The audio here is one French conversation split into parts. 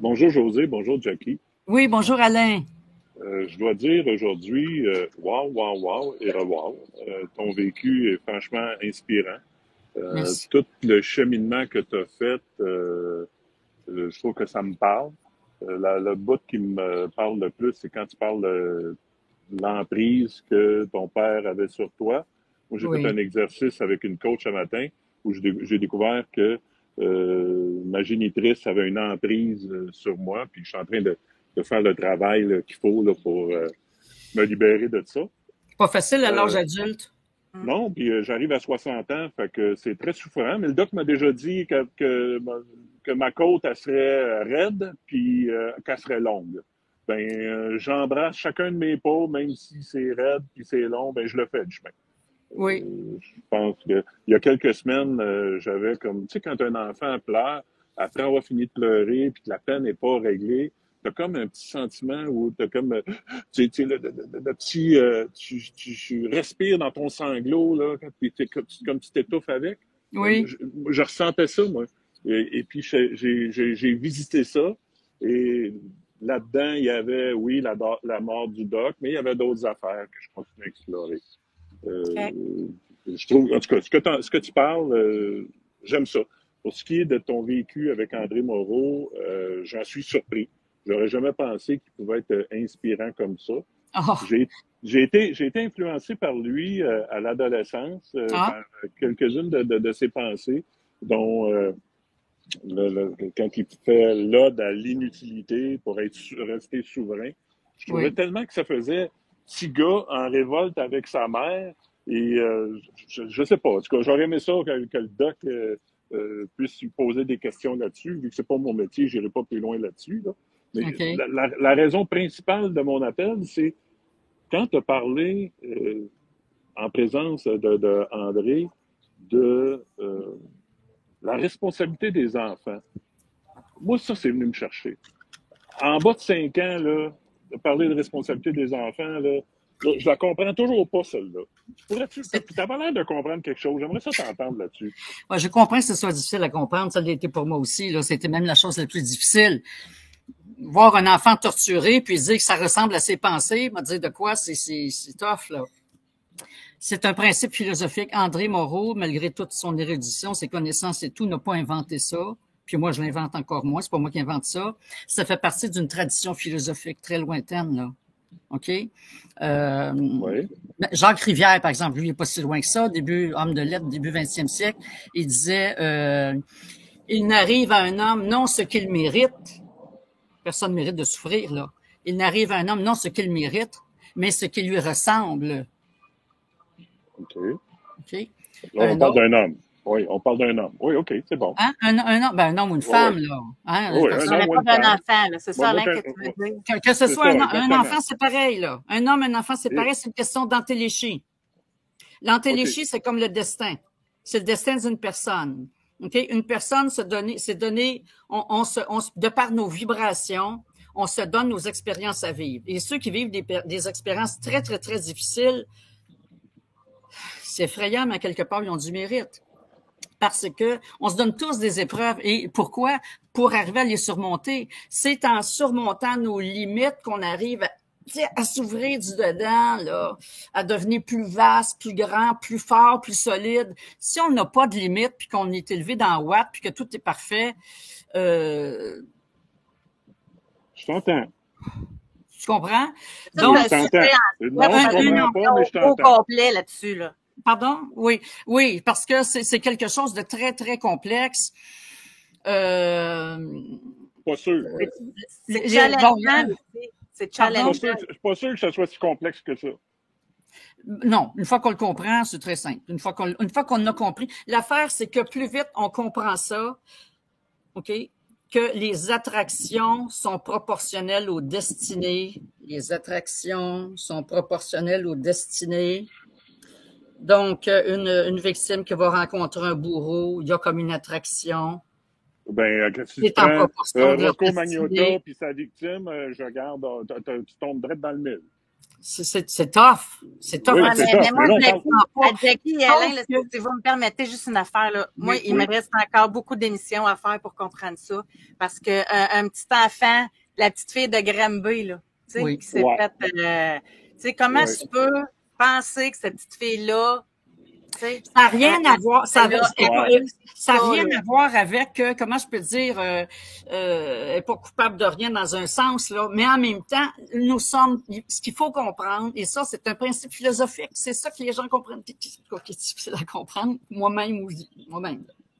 Bonjour José, bonjour Jackie. Oui, bonjour Alain. Je dois dire aujourd'hui, wow, wow, wow et revoir. Ton vécu est franchement inspirant. Merci. Tout le cheminement que tu as fait, je trouve que ça me parle. Le bout qui me parle le plus, c'est quand tu parles de l'emprise que ton père avait sur toi. Moi, j'ai fait un Oui. exercice avec une coach ce matin où j'ai découvert que ma génitrice avait une emprise sur moi, puis je suis en train de faire le travail qu'il faut là, pour me libérer de ça. Pas facile à l'âge Euh, adulte. non, puis j'arrive à 60 ans, fait que c'est très souffrant, mais le doc m'a déjà dit que ma côte, elle serait raide, puis qu'elle serait longue. Ben, j'embrasse chacun de mes pas, même si c'est raide, puis c'est long, ben, je le fais du chemin. Oui. Je pense que il y a quelques semaines, j'avais comme, tu sais, quand un enfant pleure, après avoir fini de pleurer, puis que la peine n'est pas réglée, t'as comme un petit sentiment où t'as comme, tu sais, le petit, tu respires dans ton sanglot, là, quand comme tu t'étouffes avec. Ben, Oui. je ressentais ça, moi. Et puis, j'ai visité ça, et là-dedans, il y avait, oui, la mort du doc, mais il y avait d'autres affaires que je continue à explorer. OK. Je trouve, en tout cas, ce que tu parles, j'aime ça. Pour ce qui est de ton vécu avec André Moreau, j'en suis surpris. J'aurais jamais pensé qu'il pouvait être inspirant comme ça. Ah. J'ai, j'ai été influencé par lui à l'adolescence, Ah. par quelques-unes de ses pensées, dont quand il fait l'ode à l'inutilité pour être rester souverain. Je trouvais Oui. tellement que ça faisait petit gars en révolte avec sa mère. Et je sais pas. En tout cas, j'aurais aimé ça que le doc puisse lui poser des questions là-dessus. Vu que c'est pas mon métier, j'irai pas plus loin là-dessus. Là. Mais OK. la raison principale de mon appel, c'est quand tu as parlé en présence de André de la responsabilité des enfants. Moi, ça, c'est venu me chercher. En bas de 5 ans, là, de parler de responsabilité des enfants, là, je la comprends toujours pas, celle-là. Pourrais-tu, C'est- t'avais l'air de comprendre quelque chose. J'aimerais ça t'entendre là-dessus. Moi, je comprends que ce soit difficile à comprendre. Ça l'a été pour moi aussi. Là. C'était même la chose la plus difficile. Voir un enfant torturé puis dire que ça ressemble à ses pensées, me dire de quoi, c'est tough, là. C'est un principe philosophique. André Moreau, malgré toute son érudition, ses connaissances et tout, n'a pas inventé ça. Puis moi, je l'invente encore moins. C'est pas moi qui invente ça. Ça fait partie d'une tradition philosophique très lointaine, là. OK? Oui. Jacques Rivière, par exemple, lui, il n'est pas si loin que ça, début homme de lettres, début 20e siècle, il disait il n'arrive à un homme non ce qu'il mérite, personne ne mérite de souffrir, là. Il n'arrive à un homme non ce qu'il mérite, mais ce qui lui ressemble. OK. OK? Là, on Un parle autre. d'un homme. Oui, on parle d'un homme. Oui, OK, c'est bon. Hein? Un homme ou une Oui, oui. femme, là. Hein? Oui, un On Personne. n'est homme ou pas une d'un femme. enfant, là. C'est Moi, ça, moi, Alain, que tu veux dire. Que ce c'est soit ça, un exactement. enfant, c'est pareil, là. Un homme, un enfant, c'est Et, pareil, c'est une question d'antéléchie. OK. L'antéléchie, c'est comme le destin. C'est le destin d'une personne. OK? Une personne c'est donné, de par nos vibrations, on se donne nos expériences à vivre. Et ceux qui vivent des expériences très, très, très difficiles, c'est effrayant, mais à quelque part, ils ont du mérite. Parce que on se donne tous des épreuves. Et pourquoi? Pour arriver à les surmonter. C'est en surmontant nos limites qu'on arrive à s'ouvrir du dedans, là, à devenir plus vaste, plus grand, plus fort, plus solide. Si on n'a pas de limites, puis qu'on est élevé dans Watt, puis que tout est parfait, euh, Je t'entends. tu comprends? Ça, Oui, c'est je un Donc, t'entends. sujet on Non, je pourrait faire une comprends pas, mais je émission au t'entends. complet là-dessus, là. pardon? Oui, oui, parce que c'est quelque chose de très, très complexe. Euh, Pas sûr. C'est bon, challengeant aussi. C'est pardon? challengeant. Je suis pas sûr que ça soit si complexe que ça. Non, une fois qu'on le comprend, c'est très simple. Une fois qu'on a compris, l'affaire, c'est que plus vite on comprend ça, OK, que les attractions sont proportionnelles aux destinées. Les attractions sont proportionnelles aux destinées. Donc, une victime qui va rencontrer un bourreau, il y a comme une attraction. Ben, si tu C'est en prends proportion de leur Rocco Magnotta destinée. puis sa victime, je regarde, tu tombes direct dans le mille. C'est tough. C'est tough. Oui, Ouais, c'est mais, tough. mais moi, Mais là, on Jackie, parle- Jackie et Alain, là, si vous me permettez juste une affaire, là. Moi, Oui, il me oui. reste encore beaucoup d'émissions à faire pour comprendre ça. Parce que un petit enfant, la petite fille de Granby, là, tu sais, Oui. qui s'est Ouais. faite, tu sais, comment Ouais. tu peux penser que cette petite fille-là, tu sais, Ça n'a rien à voir. Ça elle a Ouais. n'a ça, rien là. à voir avec, comment je peux dire, elle n'est pas coupable de rien dans un sens, là. Mais en même temps, nous sommes, ce qu'il faut comprendre, et ça, c'est un principe philosophique. C'est ça que les gens comprennent, qui est difficile à comprendre, moi-même.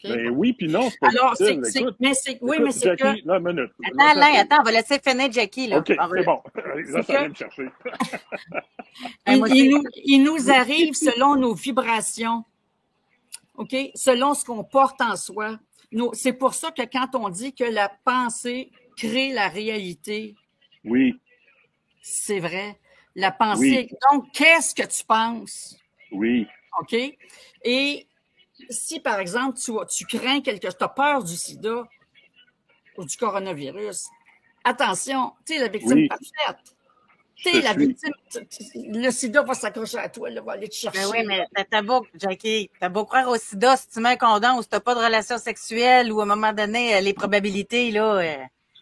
Okay? Ben Bon. oui, puis non, c'est pas Alors, difficile. Écoute, mais c'est que, Jackie, là, une minute. Attends, Alain, attends, on va laisser finir Jackie, là. OK, On va- c'est bon. Là, c'est ça vient que me chercher. Moi, c'est- il nous arrive selon nos vibrations. OK? Selon ce qu'on porte en soi. C'est pour ça que quand on dit que la pensée crée la réalité, Oui, c'est vrai. La pensée. Oui. Donc, qu'est-ce que tu penses? oui, OK? Et si, par exemple, tu crains tu as peur du sida ou du coronavirus, attention, tu es la victime Oui. parfaite. je Tu es te la suis. victime. Le sida va s'accrocher à toi, là, va aller te chercher. Ben oui, mais t'as beau, Jackie, t'as beau croire au sida, si tu mets un condom ou si t'as pas de relation sexuelle ou à un moment donné, les probabilités, là,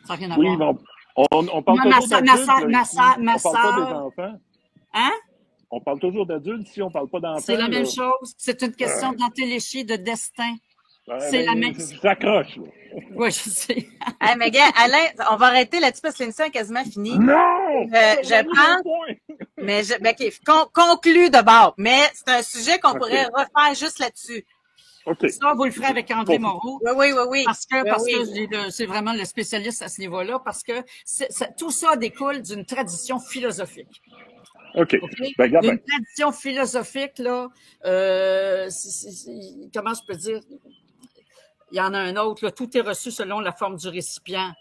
Ça n'a rien à Oui, voir. mais on parle Moi, toujours d'adultes. là, ma ici. On parle pas des sœur, enfants. hein? On parle toujours d'adultes si on parle pas d'enfants. C'est la même là. chose. C'est une question d'entéléchie, de destin. C'est la même. J'accroche. Là. Oui, je sais. Hey, mais gars, Alain, on va arrêter là-dessus parce que l'émission est quasiment finie. Non! Je pense, mais OK, conclu d'abord. Mais c'est un sujet qu'on pourrait refaire juste là-dessus. OK. Ça, vous le ferez avec André Moreau. Oui. Parce que Oui. c'est vraiment le spécialiste à ce niveau-là, parce que tout ça découle d'une tradition philosophique. OK. Okay? Ben, regarde, Une tradition philosophique, là, comment je peux dire? Il y en a un autre, là, tout est reçu selon la forme du récipient.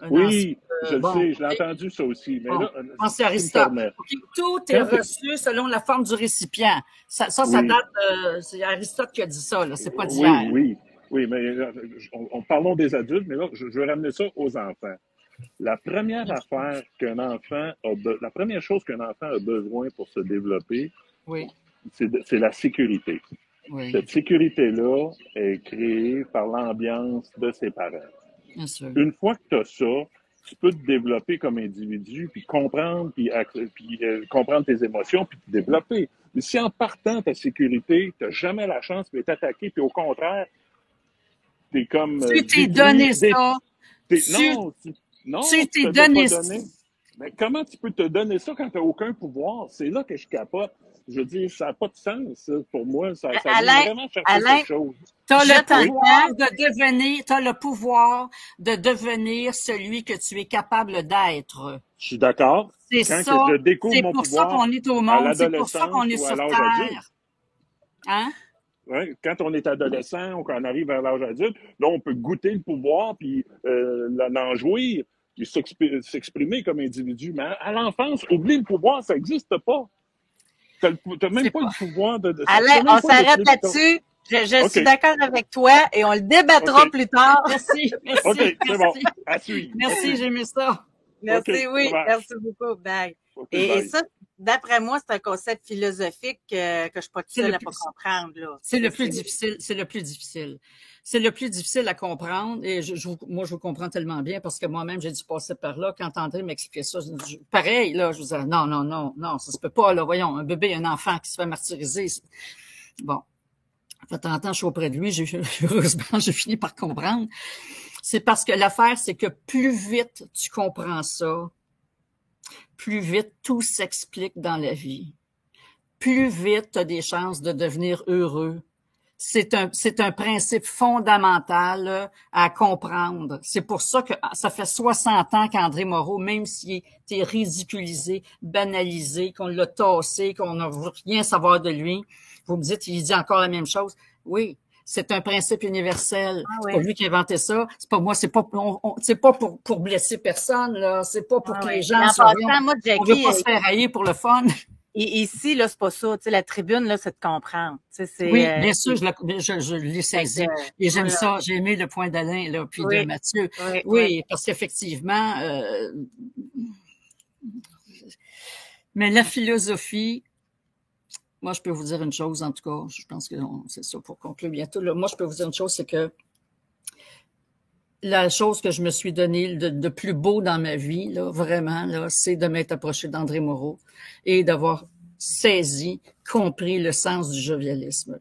Oui, je le bon, sais, je l'ai entendu ça aussi. Mais bon, là, pensez si à tu me Aristote. permets. Okay? Tout est Quand reçu selon la forme du récipient. Ça Oui. date, c'est Aristote qui a dit ça, là, c'est pas d'hier. Oui, mais parlons des adultes, mais là, je veux ramener ça aux enfants. La première affaire la première chose qu'un enfant a besoin pour se développer, Oui. c'est la sécurité. Oui, Cette sécurité-là est créée par l'ambiance de ses parents. bien sûr. Une fois que tu as ça, tu peux te développer comme individu, puis comprendre, comprendre tes émotions, puis te développer. Mais si en partant ta sécurité, tu n'as jamais la chance de t'attaquer, puis au contraire, tu es comme. Tu t'es donné ça. Non, tu t'es te donné pas ça. donné. Mais comment tu peux te donner ça quand tu n'as aucun pouvoir? C'est là que je capote. Je veux dire, ça n'a pas de sens, ça, pour moi. Ça vient vraiment chercher quelque chose. Tu as Je le pouvoir de devenir celui que tu es capable d'être. Je suis d'accord. C'est Quand ça. je découvre C'est mon pour ça pouvoir qu'on est au à monde. C'est pour ça l'adolescence qu'on est ou à sur l'âge Terre. adulte. Hein? Ouais, quand on est adolescent ou qu'on arrive à l'âge adulte, là, on peut goûter le pouvoir, puis l'en jouir, puis s'exprimer comme individu. Mais à l'enfance, oublie le pouvoir, ça n'existe pas. Tu n'as même pas le pouvoir de... Alain, on s'arrête là-dessus. Je suis d'accord avec toi et on le débattra plus tard. Merci. OK, c'est bon. À suivre. Merci, j'ai aimé ça. Merci, oui. Merci beaucoup. Bye. Et ça, d'après moi, c'est un concept philosophique que je ne suis pas toute seule à pas comprendre. C'est le plus difficile. C'est le plus difficile. C'est le plus difficile à comprendre. Et moi, je vous comprends tellement bien parce que moi-même, j'ai dû passer par là. Quand André m'expliquait ça, pareil, là, je vous disais, non, ça se peut pas, là. Voyons, un bébé, un enfant qui se fait martyriser. Bon. Ça fait 30 ans que je suis auprès de lui. Heureusement, j'ai fini par comprendre. C'est parce que l'affaire, c'est que plus vite tu comprends ça, plus vite tout s'explique dans la vie. Plus vite tu as des chances de devenir heureux. C'est un principe fondamental à comprendre. C'est pour ça que ça fait 60 ans qu'André Moreau, même s'il était ridiculisé, banalisé, qu'on l'a tassé, qu'on n'a rien savoir de lui, vous me dites, il dit encore la même chose. Oui, c'est un principe universel. C'est pas lui qui a inventé ça. C'est pas moi. C'est pas pour blesser personne, là. C'est pas pour que les gens on veut pas se faire haïr pour le fun. Et ici, là, c'est pas ça. Tu sais, la tribune, là, c'est de comprendre. Tu sais, oui, bien sûr, je l'ai saisi. Et j'aime ça. J'ai aimé le point d'Alain, là, puis de Mathieu. Oui, parce qu'effectivement, Mais la philosophie, moi, je peux vous dire une chose, en tout cas, je pense que c'est ça pour conclure bientôt. Là. Moi, je peux vous dire une chose, c'est que la chose que je me suis donnée de plus beau dans ma vie, là, vraiment, là, c'est de m'être approché d'André Moreau et d'avoir saisi, compris le sens du jovialisme.